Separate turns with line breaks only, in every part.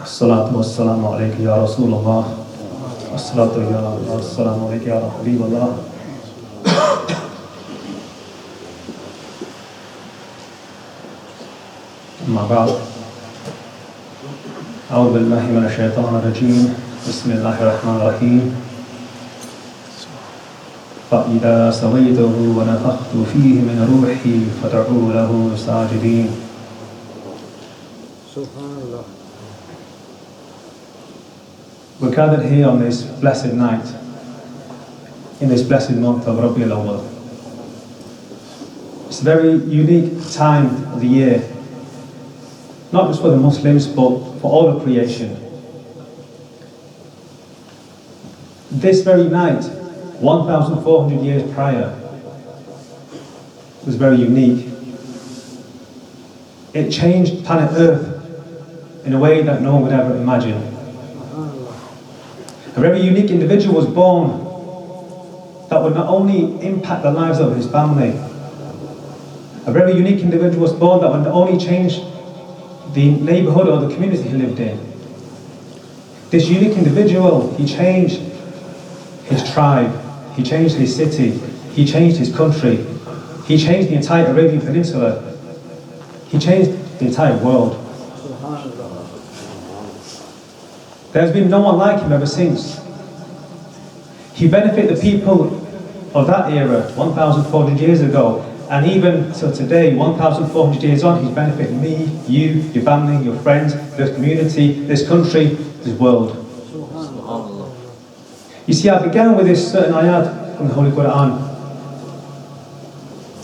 As-salatu was-salamu alayka ya Rasulullah. As-salatu was-salamu alayka ya Habiballah. أما بعد أعوذ بالله من الشيطان الرجيم بسم الله الرحمن الرحيم فإذا سويته ونفخت فيه من روحي فدعوا له ساجدين. We're gathered here on this blessed night, in this blessed month of Rabiul Awwal. It's a very unique time of the year, not just for the Muslims, but for all of creation. This very night, 1,400 years prior, was very unique. It changed planet Earth in a way that no one would ever imagine. A very unique individual was born that would not only impact the lives of his family, a very unique individual was born that would not only change the neighborhood or the community he lived in. This unique individual, he changed his tribe, he changed his city, he changed his country, he changed the entire Arabian Peninsula, he changed the entire world. There's been no one like him ever since. He benefited the people of that era 1,400 years ago, and even till today, 1,400 years on, he's benefited me, you, your family, your friends, this community, this country, this world. You see, I began with this certain ayat from the Holy Quran,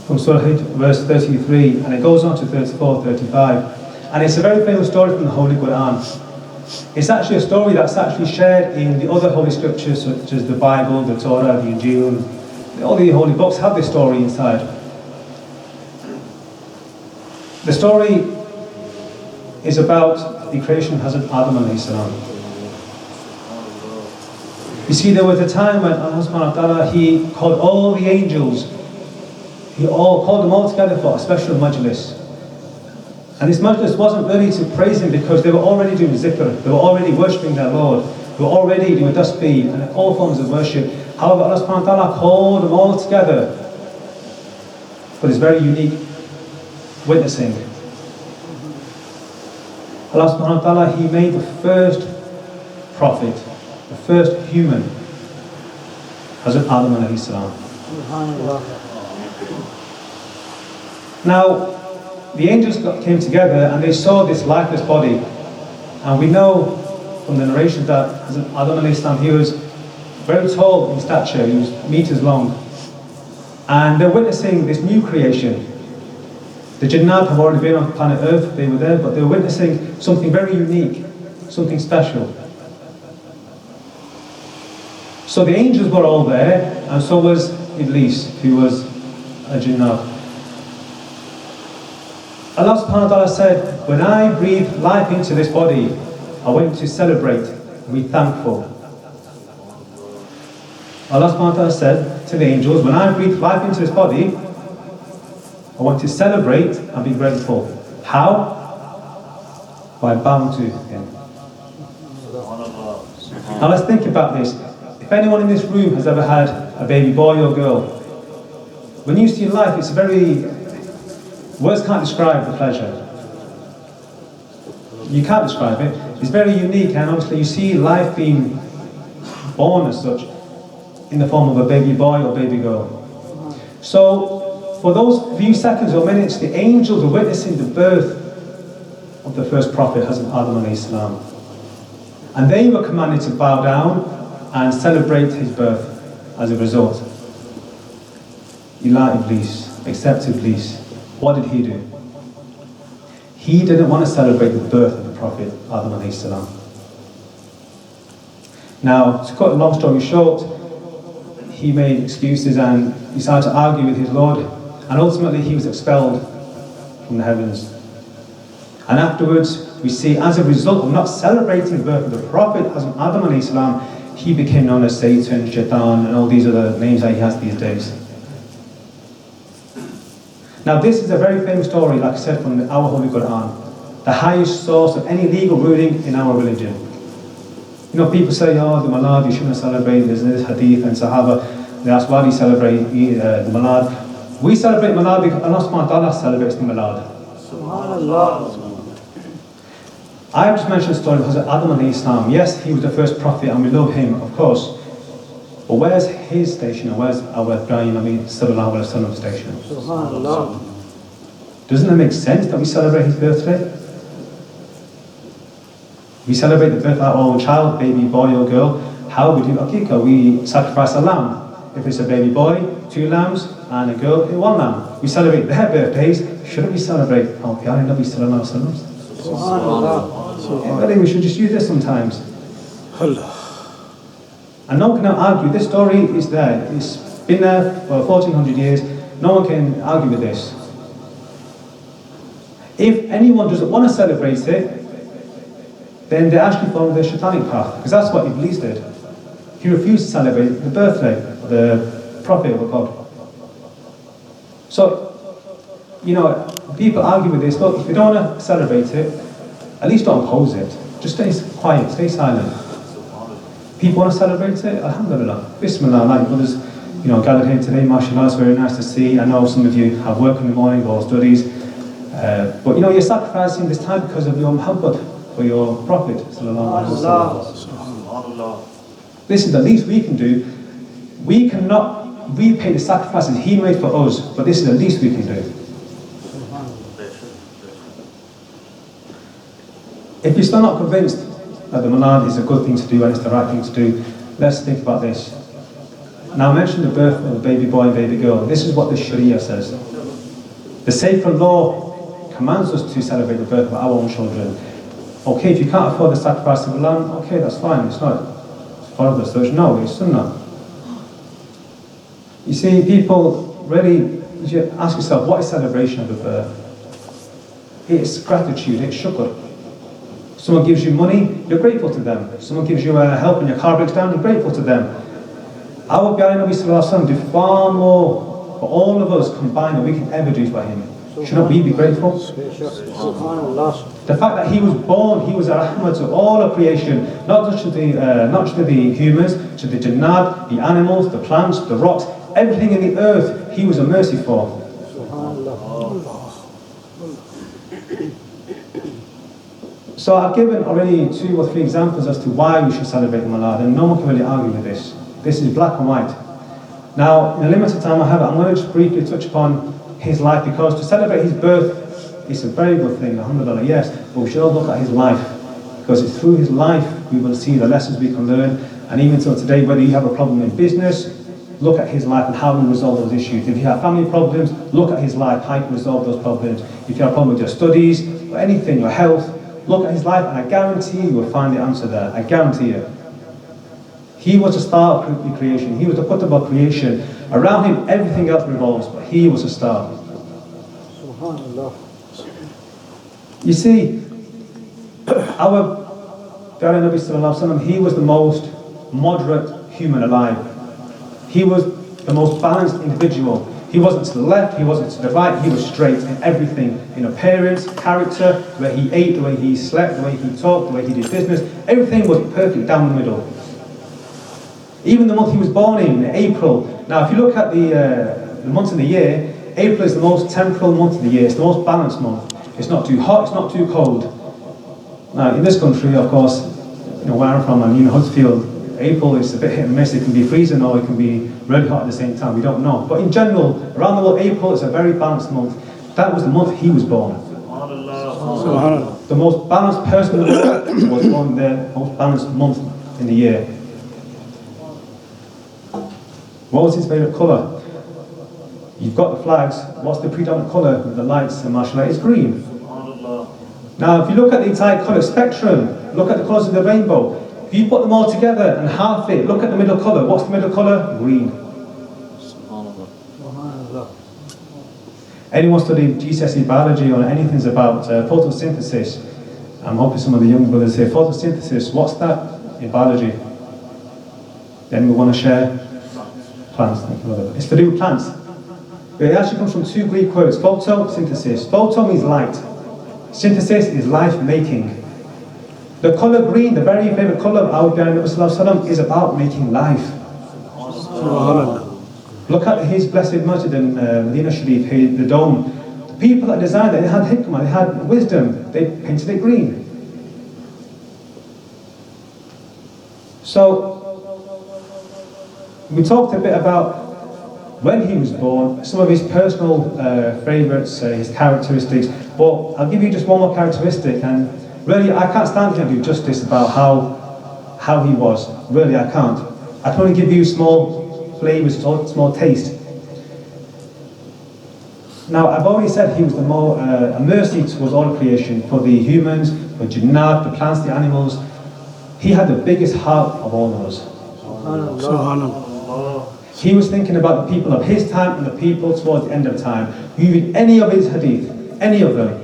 from Surah Hijr, verse 33, and it goes on to 34, 35. And it's a very famous story from the Holy Quran. It's actually a story that's actually shared in the other holy scriptures, such as the Bible, the Torah, the Injil. All the holy books have this story inside. The story is about the creation of Hazrat Adam alayhi salam. You see, there was a time when Allah subhanahu wa ta'ala, He called all the angels, He called them all together for a special majlis. And this majlis wasn't really to praise Him, because they were already doing zikr, they were already worshipping their Lord, they were already doing tasbih and all forms of worship. However, Allah subhanahu wa ta'ala called them all together for this very unique witnessing. Allah subhanahu wa ta'ala, He made the first prophet, the first human, Hazrat Adam alayhi salam. Now, the angels came together and they saw this lifeless body, and we know from the narration that Hazrat Adam alayhi salam, he was very tall in stature, he was meters long, and they're witnessing this new creation. The Jinnat have already been on planet Earth, they were there, but they were witnessing something very unique, something special. So the angels were all there, and so was Iblis, who was a Jinnat. Allah subhanahu wa ta'ala said, when I breathe life into this body, I want to celebrate and be thankful. Allah subhanahu wa ta'ala said to the angels, when I breathe life into this body, I want to celebrate and be grateful. How? By bowing to Him. Now let's think about this. If anyone in this room has ever had a baby boy or girl, when you see life, it's words can't describe the pleasure. You can't describe it. It's very unique, and obviously you see life being born as such in the form of a baby boy or baby girl. So for those few seconds or minutes, the angels are witnessing the birth of the first prophet, Hazrat Adam alayhi salam. And they were commanded to bow down and celebrate his birth as a result. Ila Iblis, except Iblis. What did he do? He didn't want to celebrate the birth of the Prophet Adam alayhi salam. Now, to cut a long story short, he made excuses and he started to argue with his Lord, and ultimately he was expelled from the heavens. And afterwards, we see, as a result of not celebrating the birth of the Prophet Adam alayhi salam, he became known as Satan, Shaitan, and all these other names that he has these days. Now this is a very famous story, like I said, from our Holy Quran, the highest source of any legal ruling in our religion. You know, people say, oh, the Mawlid, you shouldn't celebrate, there's this hadith and Sahaba, they ask why do you celebrate the Mawlid. We celebrate Mawlid because Allah subhanahu wa ta'ala celebrates the Mawlid.
Subhanallah.
I have just mentioned the story of Hazrat Adam alayhi salam. Yes, he was the first prophet and we love him, of course. But where's his station and where's our Ibrahim sallallahu alayhi wa sallam station?
Subhanallah.
Doesn't it make sense that we celebrate his birthday? We celebrate the birth of our own child, baby boy or girl. How we do akikah? We sacrifice a lamb. If it's a baby boy, 2 lambs, and a girl, 1 lamb. We celebrate their birthdays. Shouldn't we celebrate our Pyare Nabi sallallahu alayhi wa sallam?
Subhanallah.
I think we should just use this sometimes. And no one can argue, this story is there. It's been there for 1400 years. No one can argue with this. If anyone doesn't want to celebrate it, then they actually follow the Shaitanic path, because that's what Iblis did. He refused to celebrate the birthday of the Prophet of God. So, you know, people argue with this. Look, if you don't want to celebrate it, at least don't oppose it. Just stay quiet, stay silent. People want to celebrate it, alhamdulillah. Bismillah, like brothers, you know, gathered here today, mashallah, it's very nice to see. I know some of you have work in the morning or studies. But you know, you're sacrificing this time because of your muhabbat for your Prophet, sallallahu alaihi wasallam. This is the least we can do. We cannot repay the sacrifices he made for us, but this is the least we can do. If you're still not convinced that the Mawlid is a good thing to do and it's the right thing to do, let's think about this. Now I mentioned the birth of a baby boy and baby girl. This is what the Sharia says. The sacred law commands us to celebrate the birth of our own children. Okay, if you can't afford the sacrifice of a lamb, okay, that's fine. It's not part of the church. No, it's sunnah. You see, people really, you should ask yourself, what is celebration of the birth? It's gratitude, it's shukr. Someone gives you money, you're grateful to them. Someone gives you help and your car breaks down, you're grateful to them. Our Pyare Nabi sallallahu alaihi wasallam did far more for all of us combined than we can ever do for him. Shouldn't we be grateful? The fact that he was born, he was a rahmah to all of creation, not just to the humans, to the jannat, the animals, the plants, the rocks, everything in the earth, he was a mercy for. So I've given already 2 or 3 examples as to why we should celebrate the Mawlid, and no one can really argue with this. This is black and white. Now, in the limited time I have, I'm going to just briefly touch upon his life, because to celebrate his birth is a very good thing, alhamdulillah, yes, but we should all look at his life, because it's through his life we will see the lessons we can learn. And even till today, whether you have a problem in business, look at his life and how he resolve those issues. If you have family problems, look at his life, how he resolve those problems. If you have a problem with your studies or anything, your health, look at his life, and I guarantee you will find the answer there. I guarantee you. He was the star of the creation. He was the qutb of creation. Around him, everything else revolves, but he was a star. You see, our Pyare Nabi sallallahu alaihi wasallam, he was the most moderate human alive. He was the most balanced individual. He wasn't to the left, he wasn't to the right, he was straight in everything. In appearance, character, the way he ate, the way he slept, the way he talked, the way he did business, everything was perfect down the middle. Even the month he was born in, April. Now if you look at the months of the year, April is the most temporal month of the year, it's the most balanced month. It's not too hot, it's not too cold. Now in this country, of course, you know, where I'm from, I'm in Huddersfield, April is a bit hit and miss. It can be freezing or it can be really hot at the same time, we don't know. But in general, around the world, April is a very balanced month. That was the month he was born. The most balanced person in the world was born there, most balanced month in the year. What was his favourite colour? You've got the flags, what's the predominant colour with the lights and mashallah? It's green. Now if you look at the entire colour spectrum, look at the colours of the rainbow. If you put them all together and half it, look at the middle colour. What's the middle colour? Green. Anyone studying GCSE biology or anything about photosynthesis? I'm hoping some of the young brothers say photosynthesis. What's that in biology? Then we want to share plants. It's to do with plants. It actually comes from two Greek words, photosynthesis. Photo means light. Synthesis is life-making. The colour green, the very favourite colour of our Nabi is about making life. Look at his blessed masjid in Medina Sharif, the dome. The people that designed it, they had hikmah, they had wisdom, they painted it green. So, we talked a bit about when he was born, some of his personal favourites, his characteristics, but I'll give you just one more characteristic, and really I can't stand here and do justice about how he was. Really I can't. I can only give you small flavours, small taste. Now I've already said he was a mercy towards all creation, for the humans, for Jinnat, the plants, the animals. He had the biggest heart of all of us.
Subhanallah.
He was thinking about the people of his time and the people towards the end of time. You read any of his hadith, any of them,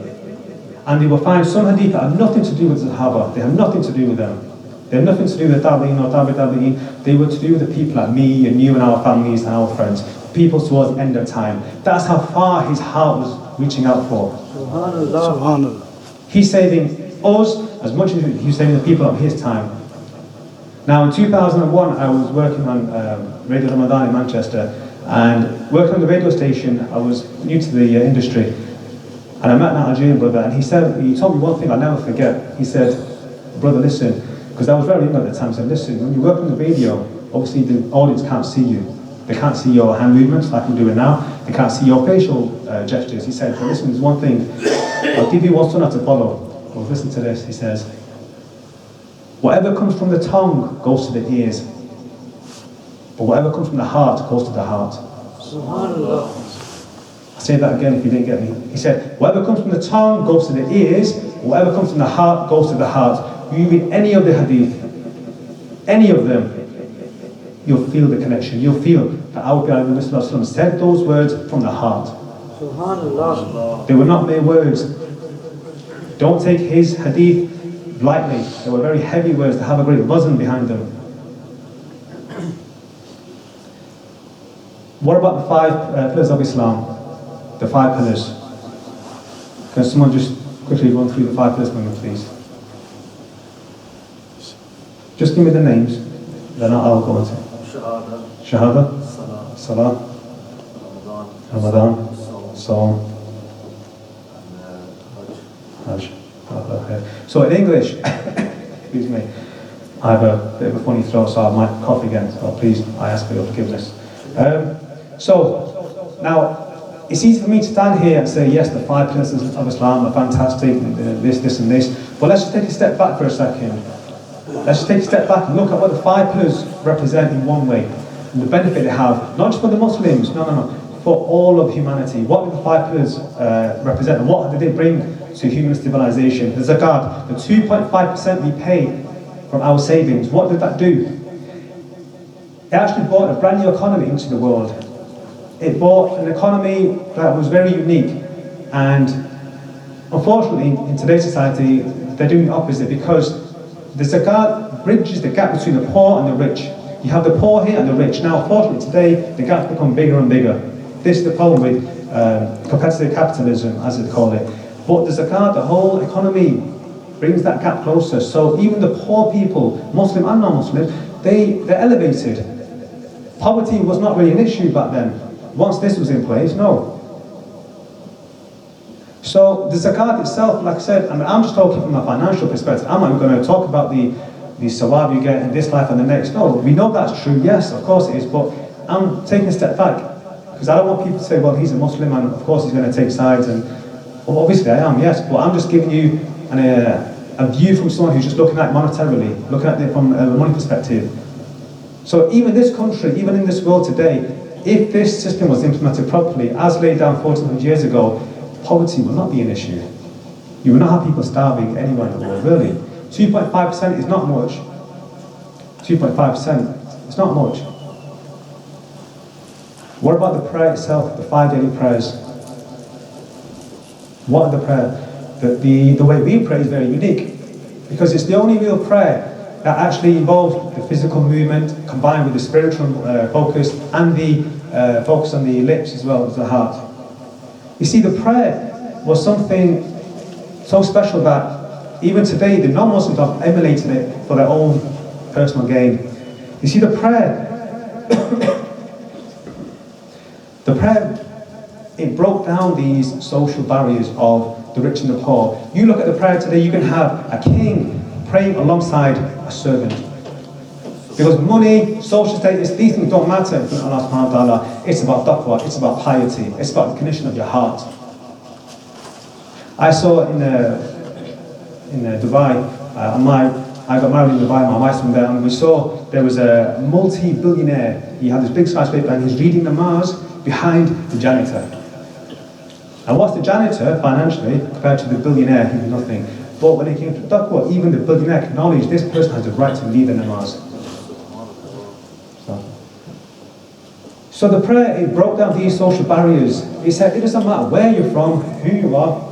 and you will find some hadith that have nothing to do with the Sahaba. They have nothing to do with them. They have nothing to do with Tabi'in or Tabi'in. They were to do with the people like me and you and our families and our friends. People towards the end of time. That's how far his heart was reaching out for.
Subhanallah.
He's saving us as much as he's saving the people of his time. Now in 2001 I was working on Radio Ramadan in Manchester, and working on the radio station. I was new to the industry, and I met an Algerian brother, and he told me one thing I'll never forget. He said, brother, listen, because I was very young at the time, he said, listen, when you work on the radio, obviously the audience can't see you. They can't see your hand movements like I'm doing now. They can't see your facial gestures. He said, well, listen, there's one thing. I'll give you one sunnah to follow. Well, listen to this. He says, whatever comes from the tongue goes to the ears, but whatever comes from the heart goes to the heart.
Subhanallah.
I'll say that again if you didn't get me. He said, whatever comes from the tongue goes to the ears, whatever comes from the heart goes to the heart. You read any of the hadith, any of them, you'll feel the connection. You'll feel that our Prophet said those words from the heart.
Subhanallah.
They were not mere words. Don't take his hadith lightly. They were very heavy words that have a great wazn behind them. What about the 5 pillars of Islam? The 5 pillars. Can someone just quickly run through the 5 pillars for me, please? Just give me the names, then I'll go into it. Shahada, Salah, Ramadan, Saum, Hajj. So in English, excuse me, I have a bit of a funny throat, so I might cough again, so please, I ask for your forgiveness. So, now, it's easy for me to stand here and say, yes, the 5 pillars of Islam are fantastic, this and this, but let's just take a step back for a second. Let's just take a step back and look at what the 5 pillars represent in one way, and the benefit they have, not just for the Muslims, no, for all of humanity. What do the 5 pillars represent, and what did they bring to human civilization? The zakat, the 2.5% we pay from our savings, what did that do? It actually brought a brand new economy into the world. It brought an economy that was very unique, and unfortunately in today's society they're doing the opposite, because the zakat bridges the gap between the poor and the rich. You have the poor here and the rich. Now unfortunately today the gap's become bigger and bigger. This is the problem with competitive capitalism, as they call it. But the zakat, the whole economy, brings that gap closer. So even the poor people, Muslim and non-Muslim, they're elevated. Poverty was not really an issue back then. Once this was in place, no. So the zakat itself, like I said, I'm just talking from a financial perspective. I'm not going to talk about the sawab you get in this life and the next. No, we know that's true, yes, of course it is, but I'm taking a step back, because I don't want people to say, well, he's a Muslim and of course he's going to take sides, and well, obviously I am, yes, but I'm just giving you a view from someone who's just looking at it monetarily, looking at it from a money perspective. So even this country, even in this world today, if this system was implemented properly, as laid down 1,400 years ago, poverty will not be an issue. You will not have people starving anywhere in the world, really. 2.5% is not much. 2.5%, it's not much. What about the prayer itself, the 5 daily prayers? What are the prayers? The way we pray is very unique, because it's the only real prayer that actually involved the physical movement combined with the spiritual focus and the focus on the lips as well as the heart. You see, the prayer was something so special that even today the non-Muslims have emulated it for their own personal gain. You see, the prayer, it broke down these social barriers of the rich and the poor. You look at the prayer today, you can have a king praying alongside a servant. Because money, social status, these things don't matter in front of Allah subhanahu wa ta'ala. It's about taqwa, it's about piety, it's about the condition of your heart. I saw in Dubai, I got married in Dubai, my wife's from there, and we saw there was a multi-billionaire. He had this big skyscraper and he's reading namaz behind the janitor. And what's the janitor financially compared to the billionaire? He was nothing. But when it came to taqwa, even the billionaire acknowledged this person has the right to lead the namaz. So the prayer, it broke down these social barriers. It said it doesn't matter where you're from, who you are.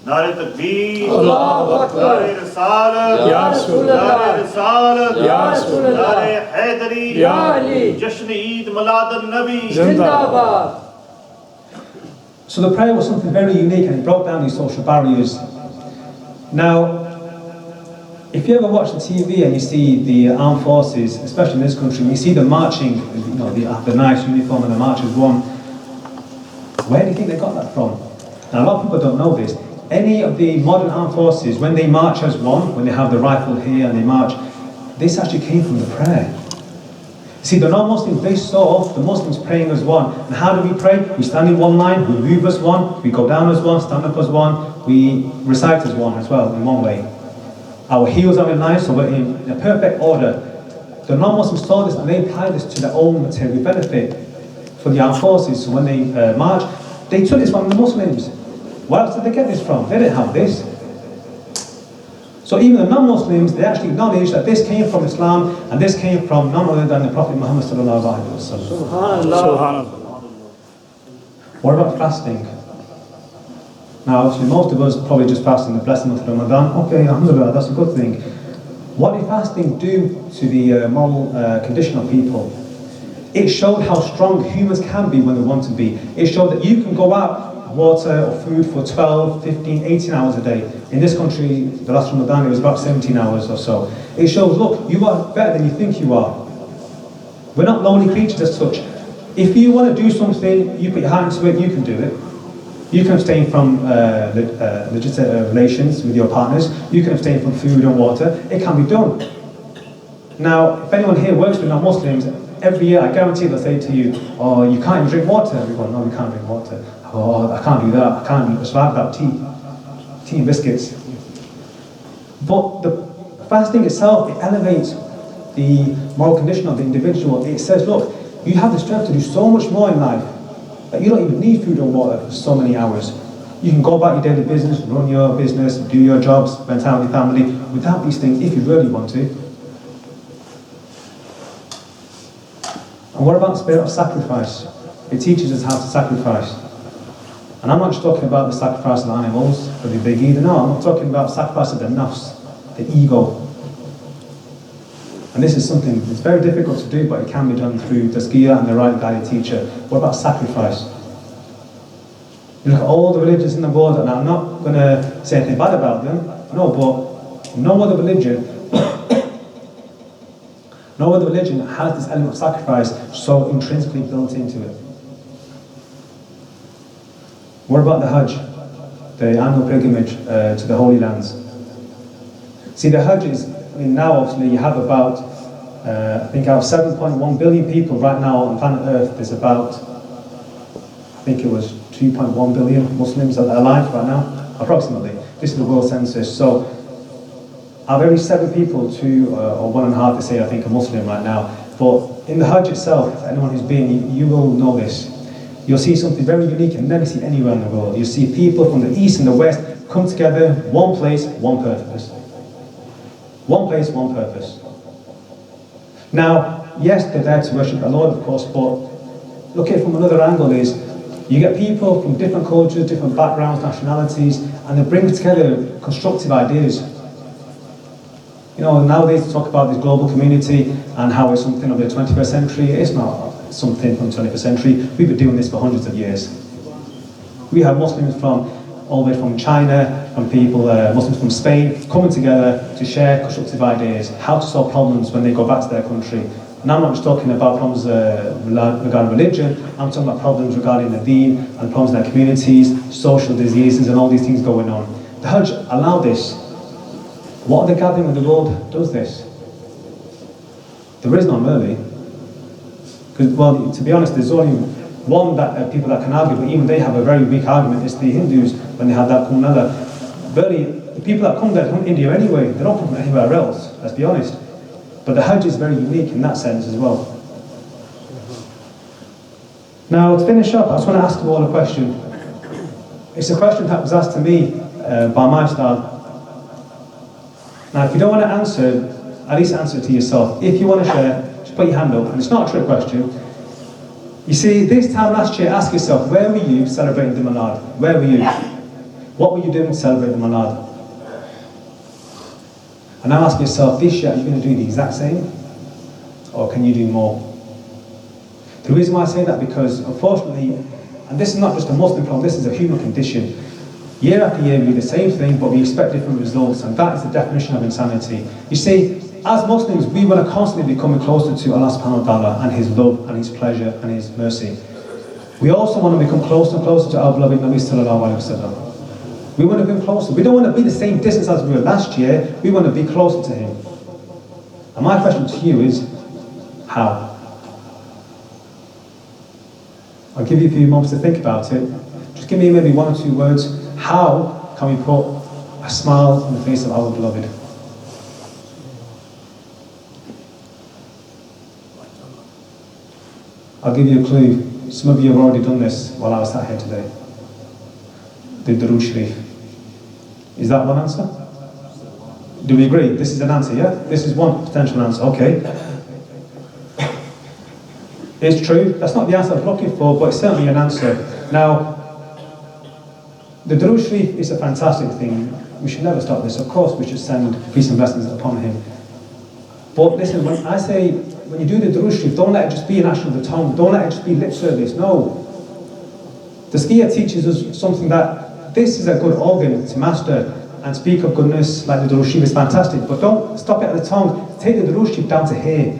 Nare Takbir,
Allahu Akbar,
Nare Risalat,
Ya Rasulullah,
Nare Risalat,
Ya Rasulullah,
Nare Haidari,
Ya Ali,
Jashan Eid Milad al-Nabi.
Zindabad.
So the prayer was something very unique and it broke down these social barriers. Now, if you ever watch the TV and you see the armed forces, especially in this country, you see the marching, you know, the nice uniform and the march as one, where do you think they got that from? Now, a lot of people don't know this. Any of the modern armed forces, when they march as one, when they have the rifle here and they march, this actually came from the prayer. See, the non-Muslims, they saw the Muslims praying as one. And how do we pray? We stand in one line, we move as one, we go down as one, stand up as one, we recite as one as well, in one way. Our heels are in line, so we're in a perfect order. The non-Muslims saw this and they applied this to their own material benefit for the armed forces. So when they march, they took this from the Muslims. Where else did they get this from? They didn't have this. So even the non-Muslims, they actually acknowledge that this came from Islam and this came from none other than the Prophet Muhammad sallallahu alaihi wasallam.
Subhanallah.
What about fasting? Now, obviously, most of us probably just fast in the blessed month of Ramadan. Okay, alhamdulillah, that's a good thing. What did fasting do to the moral condition of people? It showed how strong humans can be when they want to be. It showed that you can go out, water or food for 12, 15, 18 hours a day. In this country, the last Ramadan, it was about 17 hours or so. It shows, look, you are better than you think you are. We're not lonely creatures as such. If you want to do something, you put your heart into it, you can do it. You can abstain from legitimate relations with your partners. You can abstain from food and water. It can be done. Now, if anyone here works with non-Muslims, every year I guarantee they'll say to you, oh, you can't even drink water. Everyone, no, you can't drink water. Oh, I can't do that. I can't survive without tea and biscuits. But the fasting itself, it elevates the moral condition of the individual. It says, look, you have the strength to do so much more in life that you don't even need food and water for so many hours. You can go about your daily business, run your business, do your jobs, spend time with your family without these things if you really want to. And what about the spirit of sacrifice? It teaches us how to sacrifice. And I'm not just talking about the sacrifice of animals for the big Eid. No, I'm not talking about sacrifice of the nafs, the ego. And this is something that's very difficult to do, but it can be done through tazkiyah and the right guided teacher. What about sacrifice? You look at all the religions in the world, and I'm not going to say anything bad about them. No, but no other religion has this element of sacrifice so intrinsically built into it. What about the Hajj, the annual pilgrimage to the Holy Lands? See, the Hajj is, now obviously you have about, I think out of 7.1 billion people right now on planet Earth, there's about, I think it was 2.1 billion Muslims that are alive right now, approximately. This is the world census. So, out of every 7 people, 2 or 1.5 they say I think are Muslim right now. But in the Hajj itself, anyone who's been, you will know this. You'll see something very unique and never seen anywhere in the world. You see people from the east and the west come together, one place, one purpose. One place, one purpose. Now, yes, they're there to worship the Lord, of course, but look at it from another angle is, You get people from different cultures, different backgrounds, nationalities, and they bring together constructive ideas. You know, nowadays we talk about this global community and how it's something of the 21st century. It's not something from the 21st century. We've been doing this for hundreds of years. We have Muslims from all the way from China, from people, Muslims from Spain, coming together to share constructive ideas, how to solve problems when they go back to their country. And I'm not just talking about problems regarding religion, I'm talking about problems regarding the deen and problems in their communities, social diseases and all these things going on. The Hajj allowed this. What other gathering in the world does this? There is none really. Because, well, to be honest, there's only one that people that can argue, but even they have a very weak argument. It's the Hindus when they have that Kumbh. Really, the people that come there come from India anyway. They don't come from anywhere else, let's be honest. But the Hajj is very unique in that sense as well. Now, to finish up, I just want to ask you all a question. It's a question that was asked to me by my style. Now, if you don't want to answer, at least answer it to yourself. If you want to share, just put your hand up. And it's not a trick question. You see, this time last year, ask yourself, where were you celebrating the Mawlid? Where were you? What were you doing to celebrate the Mawlid? And now ask yourself, this year, are you going to do the exact same? Or can you do more? The reason why I say that, because unfortunately, and this is not just a Muslim problem, this is a human condition. Year after year we do the same thing, but we expect different results, and that is the definition of insanity. You see, as Muslims, we want to constantly be coming closer to Allah subhanahu wa ta'ala and His love and His pleasure and His mercy. We also want to become closer and closer to our beloved Nabi sallallahu alayhi wa sallam. We want to become closer. We don't want to be the same distance as we were last year, we want to be closer to Him. And my question to you is, how? I'll give you a few moments to think about it. Just give me maybe one or two words. How can we put a smile on the face of our beloved? I'll give you a clue. Some of you have already done this while I was sat here today. The Durood Sharif. Is that one answer? Do we agree? This is an answer, yeah? This is one potential answer, okay. It's true. That's not the answer I was looking for, but it's certainly an answer. Now, the Durood Sharif is a fantastic thing. We should never stop this. Of course, we should send peace and blessings upon him. But listen, when I say, when you do the Durood Sharif, don't let it just be an action of the tongue. Don't let it just be lip service. No. The Shia teaches us something that this is a good organ to master and speak of goodness like the Durood Sharif is fantastic. But don't stop it at the tongue. Take the Durood Sharif down to here.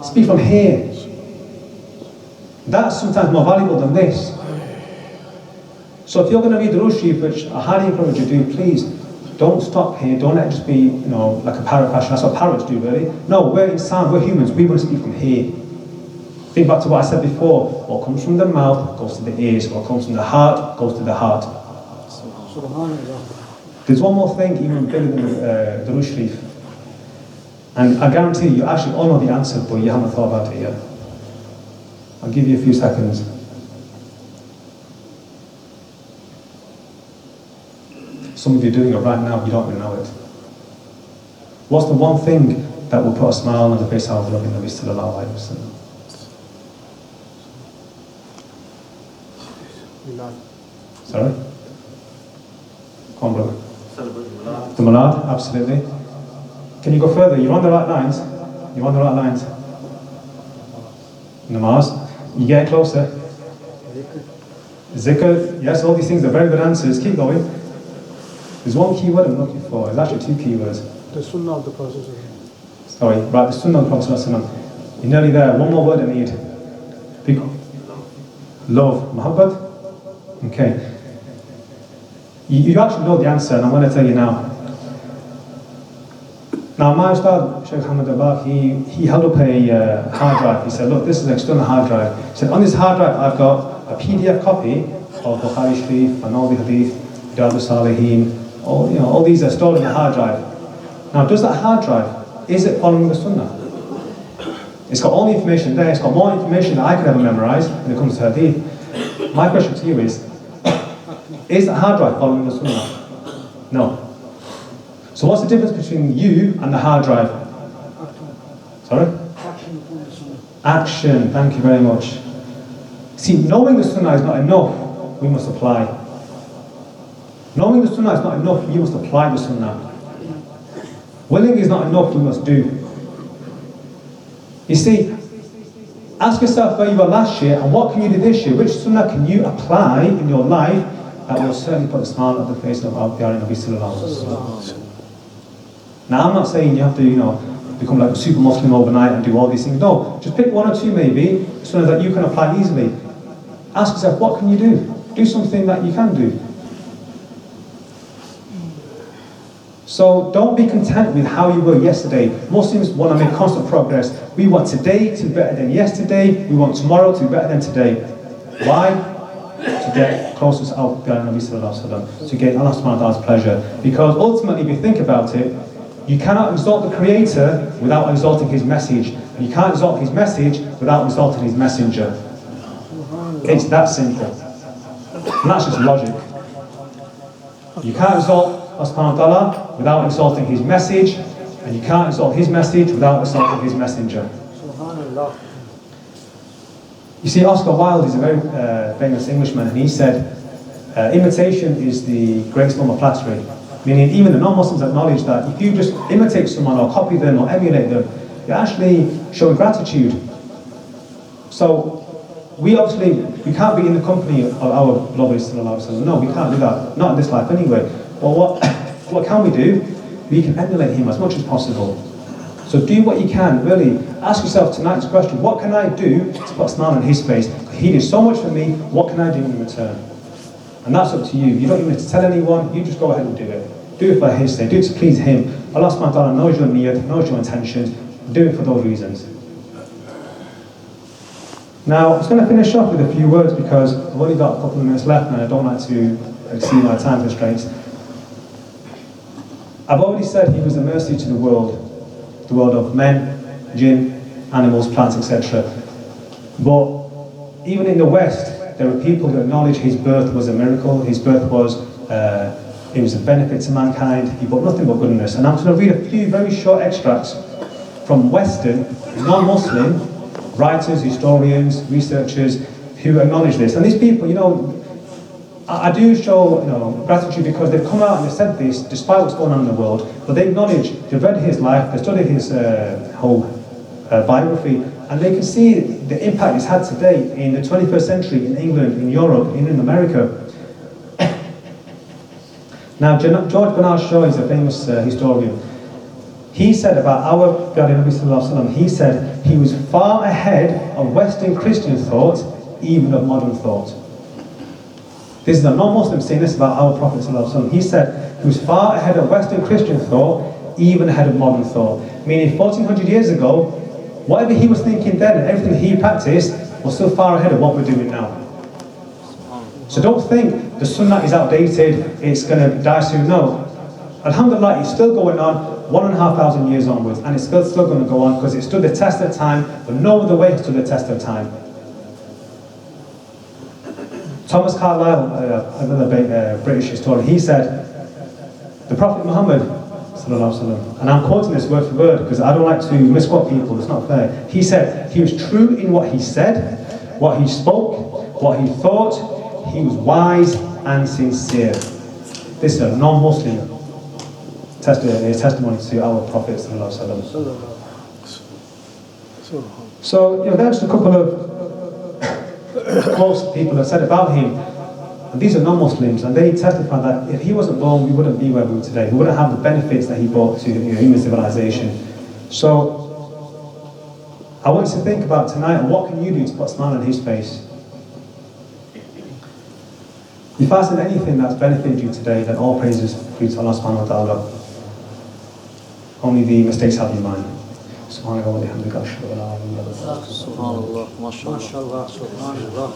Speak from here. That's sometimes more valuable than this. So if you're going to read the Durood Sharif, which I highly encourage you to do, please don't stop here. Don't let it just be, you know, like a parrot fashion. That's what parrots do, really. No, we're insan, we're humans. We want to speak from here. Think back to what I said before. What comes from the mouth goes to the ears. What comes from the heart goes to the heart. There's one more thing, even bigger than the Durood Sharif. And I guarantee you actually all know the answer, but you haven't thought about it yet. I'll give you a few seconds. Some of you are doing it right now, you don't even know it. What's the one thing that will put a smile on the face of our beloved Nabi sallallahu alayhi wa sallam? Sorry? Come on, brother. The Mawlid, absolutely. Can you go further? You're on the right lines. You're on the right lines. Namaz. You get closer. Zikr. Yes, all these things are very good answers. Keep going. There's one key word I'm looking for. There's actually two key words.
The Sunnah of the Prophet.
Sorry, right, the Sunnah of the Prophet. You're nearly there. One more word I need. Big. Love. Muhabbat? Okay. You actually know the answer, and I'm going to tell you now. Now, my Ustad, Sheikh Hamad Abak, he held up a hard drive. He said, look, this is an external hard drive. He said, on this hard drive, I've got a PDF copy of Bukhari Sharif and all the Hadith, Riyadh al-Salihin, all these are stored in the hard drive. Now, does that hard drive, is it following the Sunnah? It's got all the information there. It's got more information than I could ever memorize when it comes to Hadith. My question to you is the hard drive following the Sunnah? No. So what's the difference between you and the hard drive? Sorry? Action. Thank you very much. See, knowing the Sunnah is not enough, we must apply. Knowing the Sunnah is not enough, you must apply the Sunnah. Willing is not enough, we must do. You see, ask yourself where you were last year and what can you do this year? Which Sunnah can you apply in your life that will certainly put a smile on the face of our Nabi Sallallahu Alaihi Wasallam? Now, I'm not saying you have to, become like a super Muslim overnight and do all these things. No, just pick one or two maybe, Sunnah that you can apply easily. Ask yourself, what can you do? Do something that you can do. So don't be content with how you were yesterday. Muslims want to make constant progress. We want today to be better than yesterday. We want tomorrow to be better than today. Why? To get closer to our Nabi Sallallahu Alaihi Wasallam, to get Allah Subhanahu wa Ta'ala's pleasure. Because ultimately, if you think about it, you cannot exalt the Creator without exalting His message. And you can't exalt His message without exalting His messenger. It's that simple. And that's just logic. You can't exalt Allah Subhanahu wa Ta'ala without exalting His message, and you can't exalt His message without exalting His messenger. You see, Oscar Wilde is a very famous Englishman, and he said, imitation is the greatest form of flattery. Meaning, even the non-Muslims acknowledge that if you just imitate someone or copy them or emulate them, you're actually showing gratitude. So, we can't be in the company of our beloved Sallallahu Alaihi Wasallam. No, we can't do that. Not in this life anyway. But what can we do? We can emulate him as much as possible. So do what you can, really. Ask yourself tonight's question, what can I do to put a smile on his face? He did so much for me, what can I do in return? And that's up to you. You don't even need to tell anyone, you just go ahead and do it. Do it for his sake, do it to please him. Allah subhanahu wa ta'ala knows your niyyat, knows your intentions. Do it for those reasons. Now, I was going to finish off with a few words because I've only got a couple of minutes left and I don't like to exceed my time constraints. I've already said he was a mercy to the world of men, jinn, animals, plants, etc. But even in the West, there are people who acknowledge his birth was a miracle, his birth was it was a benefit to mankind, he brought nothing but goodness. And I'm going to read a few very short extracts from Western, non-Muslim writers, historians, researchers who acknowledge this. And these people, I do show gratitude because they've come out and they've said this despite what's going on in the world, but they acknowledge, they've read his life, they've studied his whole biography, and they can see the impact it's had today in the 21st century in England, in Europe, in America. Now, George Bernard Shaw is a famous historian. He said about our Nabi Sallallahu Alaihi Wasallam, he said he was far ahead of Western Christian thought, even of modern thought. This is a non-Muslim saying this about our Prophet Sallallahu Alaihi Wasallam. He said he was far ahead of Western Christian thought, even ahead of modern thought. Meaning 1400 years ago, whatever he was thinking then and everything he practiced was still far ahead of what we're doing now. So don't think the Sunnah is outdated, it's going to die soon. No. Alhamdulillah, it's still going on 1,500 years onwards, and it's still going to go on because it stood the test of time, but no other way has stood the test of time. Thomas Carlyle, another British historian, he said, the Prophet Muhammad, and I'm quoting this word for word because I don't like to misquote people, it's not fair. He said, he was true in what he said, what he spoke, what he thought, he was wise and sincere. This is a non-Muslim testimony to our Prophet. So, that's a couple of quotes people have said about him. And these are non-Muslims, and they testify that if he wasn't born, we wouldn't be where we are today. We wouldn't have the benefits that he brought to human civilization. So, I want you to think about tonight, what can you do to put a smile on his face? If I said anything that's benefited you today, then all praises be to Allah subhanahu wa ta'ala. Only the mistakes have in mind. Subhanallah wa bihamdika ashhadu an la ilaha illa anta astaghfiruka wa atubu ilaik.
Subhanallah, mashallah, subhanallah.